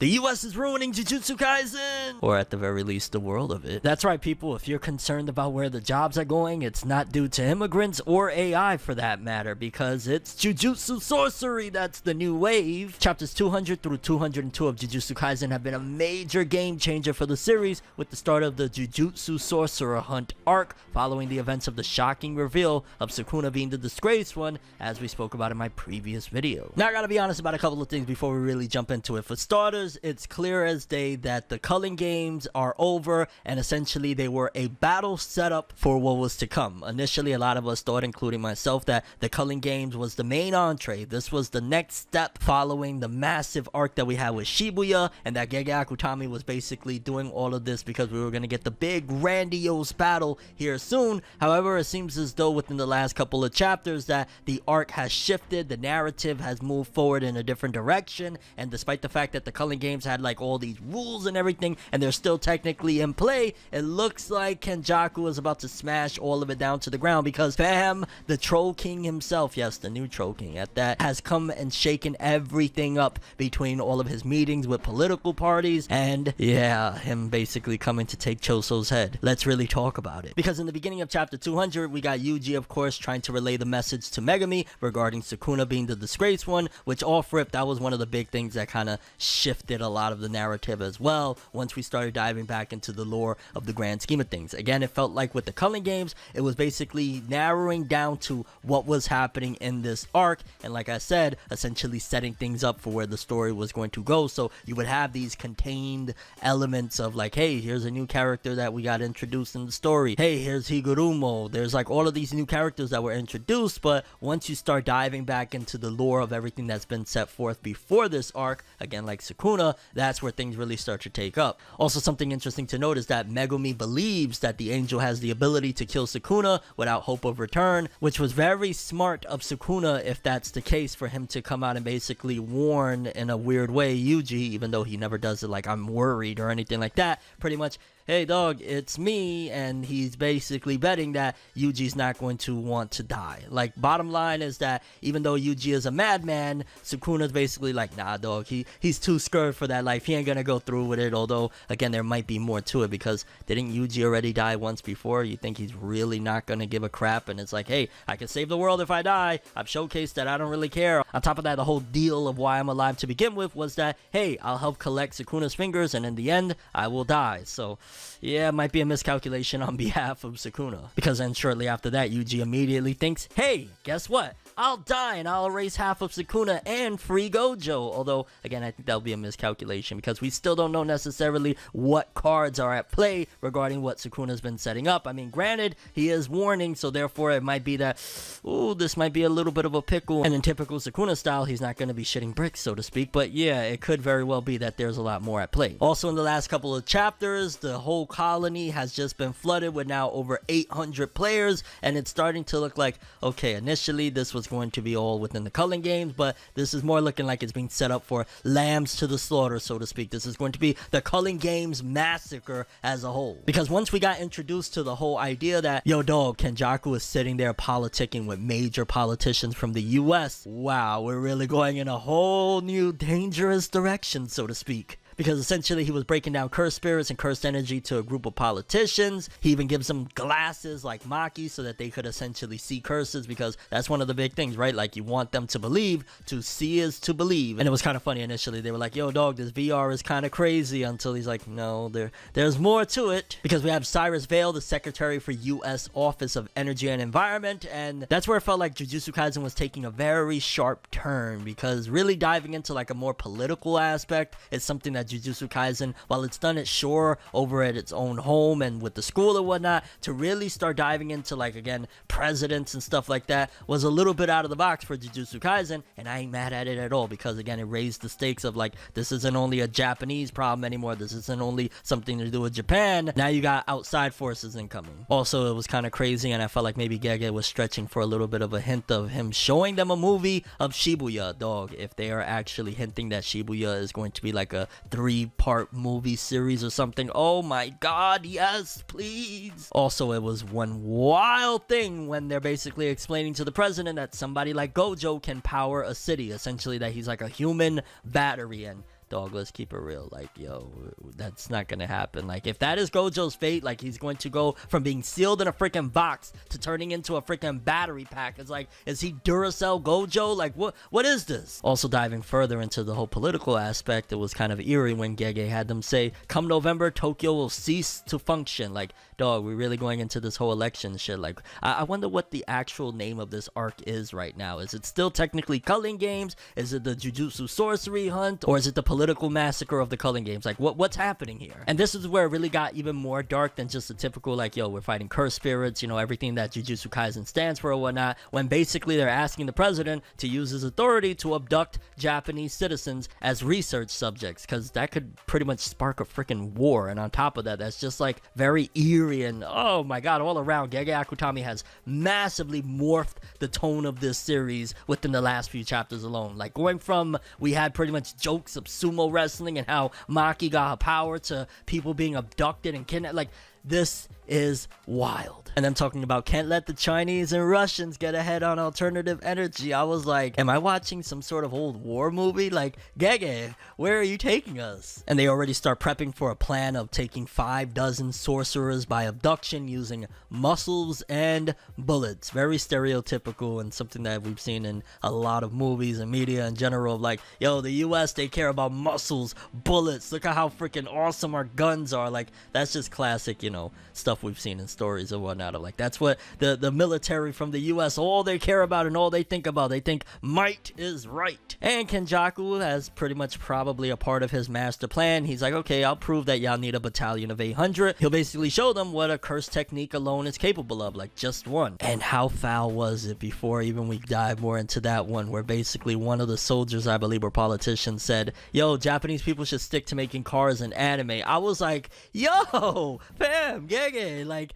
The US is ruining Jujutsu Kaisen! Or at the very least, the world of it. That's right, people. If you're concerned about where the jobs are going, it's not due to immigrants or AI for that matter, because it's Jujutsu Sorcery that's the new wave. Chapters 200 through 202 of Jujutsu Kaisen have been a major game changer for the series, with the start of the Jujutsu Sorcerer Hunt arc, following the events of the shocking reveal of Sukuna being the Disgraced one, as we spoke about in my previous video. Now, I gotta be honest about a couple of things before we really jump into it. For starters, it's clear as day that the Culling games are over, and essentially they were a battle setup for what was to come. Initially, a lot of us thought, including myself, that the Culling games was the main entree. This was the next step following the massive arc that we had with Shibuya, and that Kenjaku was basically doing all of this because we were going to get the big grandiose battle here soon. However, it seems as though within the last couple of chapters that the arc has shifted, the narrative has moved forward in a different direction, and despite the fact that the Culling games had like all these rules and everything, and they're still technically in play, it looks like Kenjaku is about to smash all of it down to the ground, because fam, the Troll King himself, yes, the new Troll King at that, has come and shaken everything up between all of his meetings with political parties, and yeah, him basically coming to take Choso's head. Let's really talk about it, because in the beginning of chapter 200, we got Yuji, of course, trying to relay the message to Megumi regarding Sukuna being the Disgraced one, which off rip, that was one of the big things that kind of shifted a lot of the narrative as well once we started diving back into the lore of the grand scheme of things. Again, it felt like with the Culling games, it was basically narrowing down to what was happening in this arc, and like I said, essentially setting things up for where the story was going to go. So you would have these contained elements of like, hey, here's a new character that we got introduced in the story, hey, here's Higurumo, there's like all of these new characters that were introduced. But once you start diving back into the lore of everything that's been set forth before this arc, again like Sukuna, that's where things really start to take up. Also, something interesting to note is that Megumi believes that the angel has the ability to kill Sukuna without hope of return, which was very smart of Sukuna if that's the case, for him to come out and basically warn in a weird way Yuji, even though he never does it like I'm worried or anything like that. Pretty much, hey dog, it's me, and he's basically betting that Yuji's not going to want to die. Like, bottom line is that even though Yuji is a madman, Sukuna's basically like, nah dog, he's too scared for that life, he ain't gonna go through with it. Although again, there might be more to it, because didn't Yuji already die once before? You think he's really not gonna give a crap? And it's like, hey, I can save the world if I die, I've showcased that I don't really care. On top of that, the whole deal of why I'm alive to begin with was that, hey, I'll help collect Sukuna's fingers, and in the end I will die. So yeah, it might be a miscalculation on behalf of Sukuna, because then shortly after that, Yuji immediately thinks, hey, guess what? I'll die and I'll erase half of Sukuna and free Gojo. Although, again, I think that'll be a miscalculation, because we still don't know necessarily what cards are at play regarding what Sukuna's been setting up. I mean, granted, he is warning, so therefore it might be that, ooh, this might be a little bit of a pickle. And in typical Sukuna style, he's not going to be shitting bricks, so to speak. But yeah, it could very well be that there's a lot more at play. Also, in the last couple of chapters, the whole colony has just been flooded with now over 800 players, and it's starting to look like, okay, initially this was going to be all within the Culling games, but this is more looking like it's being set up for lambs to the slaughter, so to speak. This is going to be the Culling games massacre as a whole, because once we got introduced to the whole idea that, yo dog, Kenjaku is sitting there politicking with major politicians from the US, wow, we're really going in a whole new dangerous direction, so to speak. Because essentially he was breaking down cursed spirits and cursed energy to a group of politicians. He even gives them glasses like Maki so that they could essentially see curses, because that's one of the big things, right? Like, you want them to believe. To see is to believe. And it was kind of funny initially. They were like, yo dog, this VR is kind of crazy, until he's like, no, there's more to it. Because we have Cyrus Vale, the Secretary for U.S. Office of Energy and Environment, and that's where it felt like Jujutsu Kaisen was taking a very sharp turn, because really diving into like a more political aspect is something that Jujutsu Kaisen, while it's done it sure over at its own home and with the school and whatnot, to really start diving into like, again, presidents and stuff like that was a little bit out of the box for Jujutsu Kaisen, and I ain't mad at it at all, because again, it raised the stakes of like, this isn't only a Japanese problem anymore, this isn't only something to do with Japan, now you got outside forces incoming. Also, it was kind of crazy, and I felt like maybe Gege was stretching for a little bit of a hint of him showing them a movie of Shibuya. Dog, if they are actually hinting that Shibuya is going to be like a 3-part movie series or something, oh my god, yes, please. Also, it was one wild thing when they're basically explaining to the president that somebody like Gojo can power a city, essentially that he's like a human battery, and dog, let's keep it real. Like, yo, that's not gonna happen. Like, if that is Gojo's fate, like, he's going to go from being sealed in a freaking box to turning into a freaking battery pack. It's like, is he Duracell Gojo? Like, what is this? Also, diving further into the whole political aspect, it was kind of eerie when Gege had them say, come November, Tokyo will cease to function. Like, dog, we're really going into this whole election shit. Like, I wonder what the actual name of this arc is right now. Is it still technically Culling Games? Is it the Jujutsu Sorcery Hunt? Or is it the political massacre of the Culling Games? Like, what's happening here? And this is where it really got even more dark than just a typical, like, yo, we're fighting cursed spirits, you know, everything that Jujutsu Kaisen stands for or whatnot, when basically they're asking the president to use his authority to abduct Japanese citizens as research subjects, because that could pretty much spark a freaking war. And on top of that, that's just like very eerie, and oh my god, all around, Gege Akutami has massively morphed the tone of this series within the last few chapters alone. Like, going from, we had pretty much jokes of sumo wrestling and how Maki got her power, to people being abducted and kidnapped. Like, this is wild. And I'm talking about can't let the Chinese and Russians get ahead on alternative energy. I was like, am I watching some sort of old war movie? Like, Gege, where are you taking us? And they already start prepping for a plan of taking 5 sorcerers by abduction using muscles and bullets. Very stereotypical, and something that we've seen in a lot of movies and media in general. Like, yo, the US, they care about muscles, bullets. Look at how freaking awesome our guns are. Like, that's just classic, you know, stuff we've seen in stories and whatnot. Like, that's what the military from the US, all they care about and all they think about. They think might is right. And Kenjaku, as pretty much probably a part of his master plan, he's like, okay, I'll prove that y'all need a battalion of 800. He'll basically show them what a curse technique alone is capable of, like just one. And how foul was it, before even we dive more into that one, where basically one of the soldiers, I believe, or politicians, said, yo, Japanese people should stick to making cars and anime. I was like, yo, fam, Gege, like,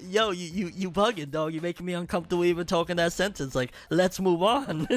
yo, you bugging, dog. You're making me uncomfortable even talking that sentence. Like, let's move on.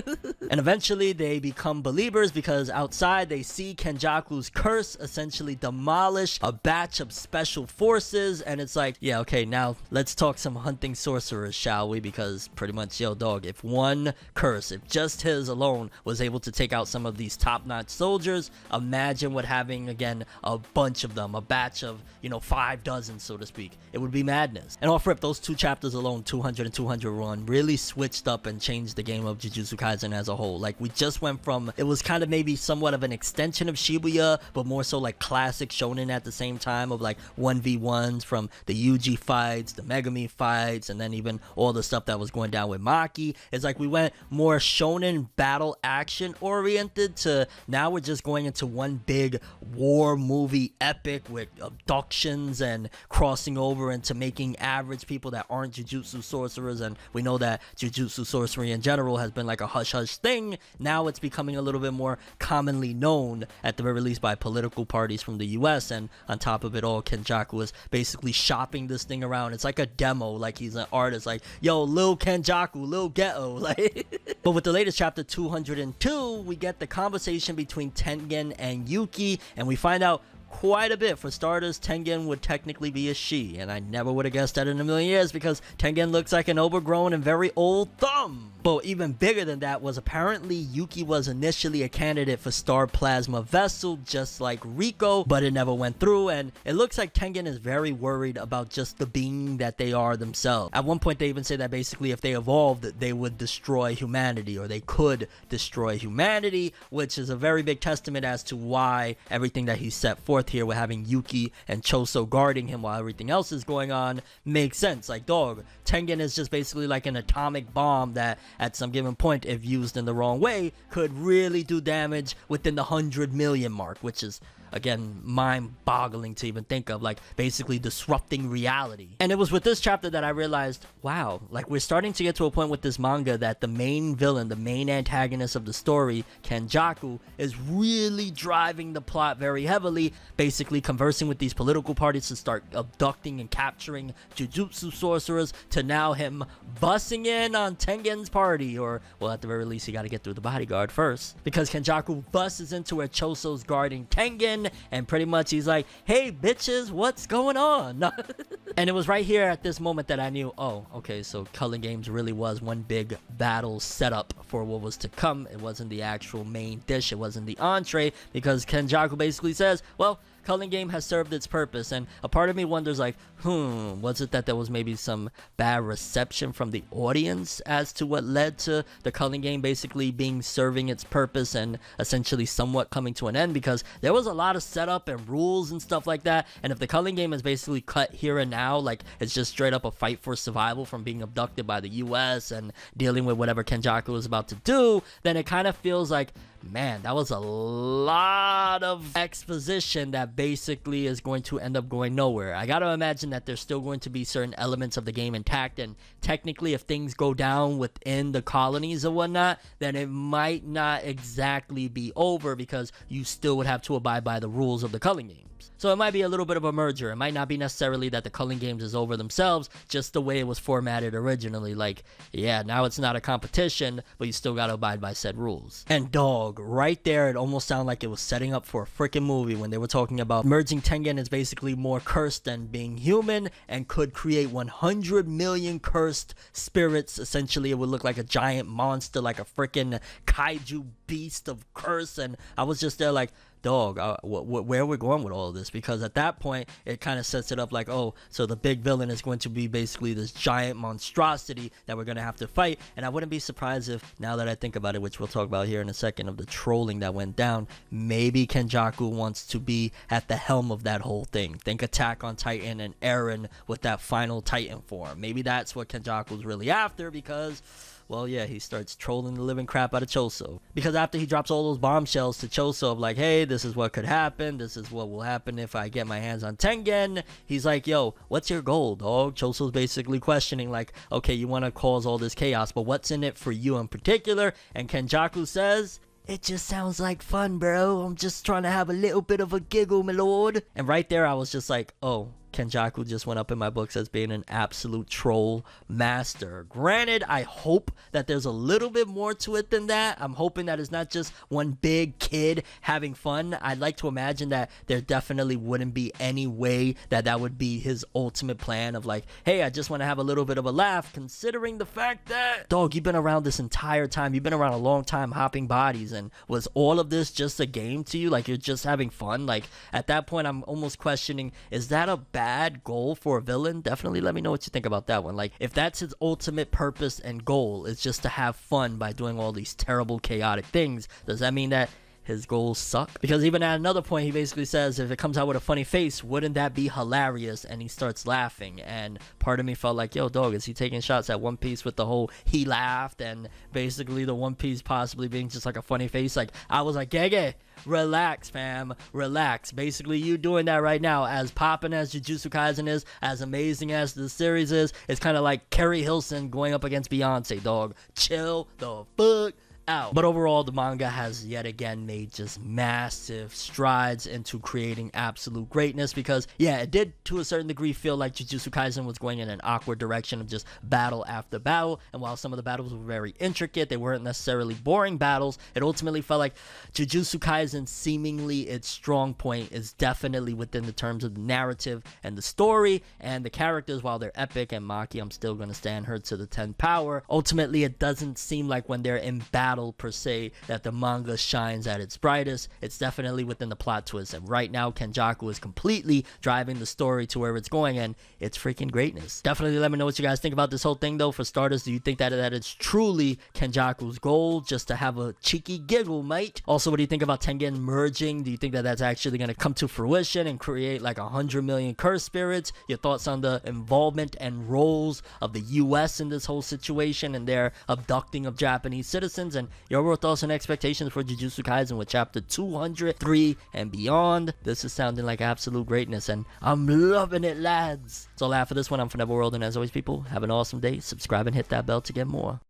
And eventually they become believers, because outside they see Kenjaku's curse essentially demolish a batch of special forces. And it's like, yeah, okay, now let's talk some hunting sorcerers, shall we? Because pretty much, yo, dog, if one curse, if just his alone was able to take out some of these top-notch soldiers, imagine what having, again, a bunch of them, a batch of, you know, 5 so to speak. It would be madness. And off rip, those 2 chapters alone, 200 and 201, really switched up and changed the game of Jujutsu Kaisen as a whole. Like, we just went from, it was kind of maybe somewhat of an extension of Shibuya, but more so like classic shonen at the same time, of like 1v1s from the Yuji fights, the Megumi fights, and then even all the stuff that was going down with Maki. It's like we went more shonen battle action oriented to now we're just going into one big war movie epic with abductions and crossing over into making average people that aren't Jujutsu sorcerers. And we know that Jujutsu sorcery in general has been like a hush-hush thing. Now it's becoming a little bit more commonly known, at the very least, by political parties from the US. And on top of it all, Kenjaku is basically shopping this thing around. It's like a demo, like he's an artist, like, yo, Lil Kenjaku, Lil Ghetto, like. But with the latest chapter 202, we get the conversation between Tengen and Yuki, and we find out quite a bit. For starters, Tengen would technically be a she, and I never would have guessed that in a million years, because Tengen looks like an overgrown and very old thumb. But even bigger than that was apparently Yuki was initially a candidate for Star Plasma Vessel, just like Rico, but it never went through. And it looks like Tengen is very worried about just the being that they are themselves. At one point they even say that basically if they evolved, they would destroy humanity, or they could destroy humanity, which is a very big testament as to why everything that he set forth here with having Yuki and Choso guarding him while everything else is going on makes sense. Like, dog, Tengen is just basically like an atomic bomb that at some given point, if used in the wrong way, could really do damage within the 100 million mark, which is, again, mind-boggling to even think of, like basically disrupting reality. And it was with this chapter that I realized, wow, like we're starting to get to a point with this manga that the main villain, the main antagonist of the story, Kenjaku, is really driving the plot very heavily, basically conversing with these political parties to start abducting and capturing Jujutsu sorcerers, to now him bussing in on Tengen's party, or, well, at the very least, he got to get through the bodyguard first, because Kenjaku busts into where Choso's guarding Tengen, and pretty much he's like, hey bitches, what's going on? And it was right here at this moment that I knew, oh, okay, so Culling Games really was one big battle setup for what was to come. It wasn't the actual main dish, it wasn't the entree, because Kenjaku basically says, well, Culling Game has served its purpose. And a part of me wonders, like, was it that there was maybe some bad reception from the audience as to what led to the Culling Game basically serving its purpose and essentially somewhat coming to an end? Because there was a lot of setup and rules and stuff like that, and if the Culling Game is basically cut here and now, like it's just straight up a fight for survival from being abducted by the US and dealing with whatever Kenjaku is about to do, then it kind of feels like, man, that was a lot of exposition that basically is going to end up going nowhere. I gotta imagine that there's still going to be certain elements of the game intact, and technically if things go down within the colonies or whatnot, then it might not exactly be over, because you still would have to abide by the rules of the Culling Games. So it might be a little bit of a merger. It might not be necessarily that the Culling Games is over themselves, just the way it was formatted originally. Like, yeah, now it's not a competition, but you still gotta abide by said rules. And dog, right there, it almost sounded like it was setting up for a freaking movie when they were talking about merging Tengen is basically more cursed than being human and could create 100 million cursed spirits. Essentially, it would look like a giant monster, like a freaking kaiju beast of curse. And I was just there like, dog, where are we going with all of this? Because at that point it kind of sets it up like, oh, so the big villain is going to be basically this giant monstrosity that we're going to have to fight. And I wouldn't be surprised if, now that I think about it, which we'll talk about here in a second, of the trolling that went down, maybe Kenjaku wants to be at the helm of that whole thing. Think Attack on Titan and Eren with that final Titan form. Maybe that's what Kenjaku's really after, because, well, yeah, he starts trolling the living crap out of Choso. Because after he drops all those bombshells to Choso of like, hey, this is what could happen, this is what will happen if I get my hands on Tengen, he's like, yo, what's your goal, dog? Choso's basically questioning like, okay, you want to cause all this chaos, but what's in it for you in particular? And Kenjaku says, it just sounds like fun, bro. I'm just trying to have a little bit of a giggle, my lord. And right there, I was just like, oh, Kenjaku just went up in my books as being an absolute troll master. Granted, I hope that there's a little bit more to it than that. I'm hoping that it's not just one big kid having fun. I'd like to imagine that there definitely wouldn't be any way that that would be his ultimate plan of like, hey, I just want to have a little bit of a laugh, considering the fact that, dog, you've been around this entire time. You've been around a long time hopping bodies, and was all of this just a game to you? Like, you're just having fun? Like, at that point, I'm almost questioning, is that a bad goal for a villain? Definitely let me know what you think about that one. Like, if that's his ultimate purpose and goal is just to have fun by doing all these terrible chaotic things, does that mean that his goals suck? Because even at another point he basically says, if it comes out with a funny face, wouldn't that be hilarious? And he starts laughing, and part of me felt like, yo, dog, is he taking shots at One Piece with the whole he laughed and basically the One Piece possibly being just like a funny face? Like, I was like, Gege, relax, fam, relax. Basically, you doing that right now, as poppin' as Jujutsu Kaisen is, as amazing as the series is, it's kind of like Carrie Hilson going up against Beyonce, dog. Chill the fuck out. But overall, the manga has yet again made just massive strides into creating absolute greatness, because yeah, it did to a certain degree feel like Jujutsu Kaisen was going in an awkward direction of just battle after battle, and while some of the battles were very intricate, they weren't necessarily boring battles. It ultimately felt like Jujutsu Kaisen, seemingly its strong point is definitely within the terms of the narrative and the story and the characters. While they're epic, and Maki, I'm still gonna stand her to the 10th power, ultimately it doesn't seem like when they're in battle per se that the manga shines at its brightest. It's definitely within the plot twist, and right now Kenjaku is completely driving the story to where it's going, and it's freaking greatness. Definitely let me know what you guys think about this whole thing though. For starters, do you think that it's truly Kenjaku's goal just to have a cheeky giggle, mate? Also, what do you think about Tengen merging? Do you think that that's actually going to come to fruition and create like 100 million cursed spirits? Your thoughts on the involvement and roles of the US in this whole situation and their abducting of Japanese citizens, and your overall thoughts and expectations for Jujutsu Kaisen with chapter 203 and beyond. This is sounding like absolute greatness, and I'm loving it, lads. That's all I have for this one. I'm ForneverWorld, and as always, people, have an awesome day. Subscribe and hit that bell to get more.